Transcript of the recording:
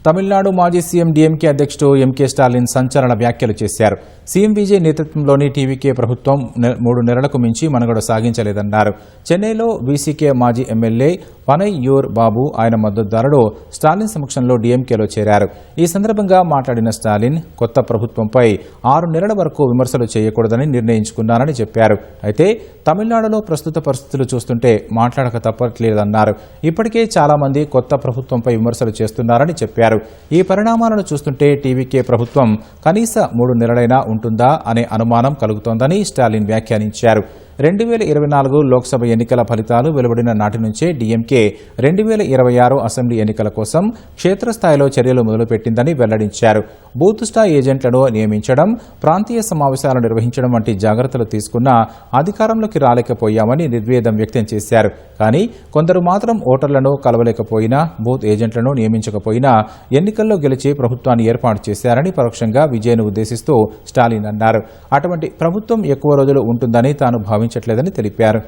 తమిళనాడు మాజీ CM DMK అధ్యక్షుడు MK Stalin సంచలన వ్యాఖ్యలు చేశారు. సీఎం విజయ్ నేతృత్వంలోని టీవీకే ప్రభుత్వం 3 నెలలకు మించి మనుగడ సాగించలేదన్నారు. చెన్నైలో వీసీకే మాజీ ఎమ్మెల్యే పనయ్యూర్ బాబు ఆయన మద్దతుదారుడు స్టాలిన్ సమక్షంలో డీఎంకేలో చేరారు. ఈ సందర్భంగా మాట్లాడిన స్టాలిన్ కొత్త ప్రభుత్వంపై 6 నెలల వరకు విమర్శలు చేయకూడదని నిర్ణయించుకున్నారని చెప్పారు. అయితే తమిళనాడులో ప్రస్తుత పరిస్థితులు చూస్తుంటే మాట్లాడక తప్పట్లేదన్నారు. ఇప్పటికే చాలా మంది కొత్త ప్రభుత్వంపై విమర్శలు చేస్తున్నారని చెప్పారు. ఈ పరిణామాలను చూస్తుంటే టీవీకే ప్రభుత్వం కనీస 3 నెలలైనా ఉంటుందా అనే అనుమానం కలుగుతోందని స్టాలిన్ వ్యాఖ్యానించారు. 2024 లోక్సభ ఎన్నికల ఫలితాలు వెలువడిన నాటి నుంచే డీఎంకే 2026 అసెంబ్లీ ఎన్నికల కోసం క్షేత్రస్థాయిలో చర్యలు మొదలుపెట్టిందని వెల్లడించారు. బూత్ స్థాయి ఏజెంట్లను నియమించడం, ప్రాంతీయ సమావేశాలు నిర్వహించడం వంటి జాగ్రత్తలు తీసుకున్నా అధికారంలోకి రాలేకపోయామని నిర్వేదం వ్యక్తం చేశారు. కానీ కొందరు మాత్రం ఓటర్లను కలవలేకపోయినా, బూత్ ఏజెంట్లను నియమించకపోయినా ఎన్నికల్లో గెలిచి ప్రభుత్వాన్ని ఏర్పాటు చేశారని పరోక్షంగా విజయ్ను ఉద్దేశిస్తూ స్టాలిన్ అన్నారు. అటువంటి ప్రభుత్వం ఎక్కువ రోజులు ఉంటుందని తాను భావించట్లేదని తెలిపారు.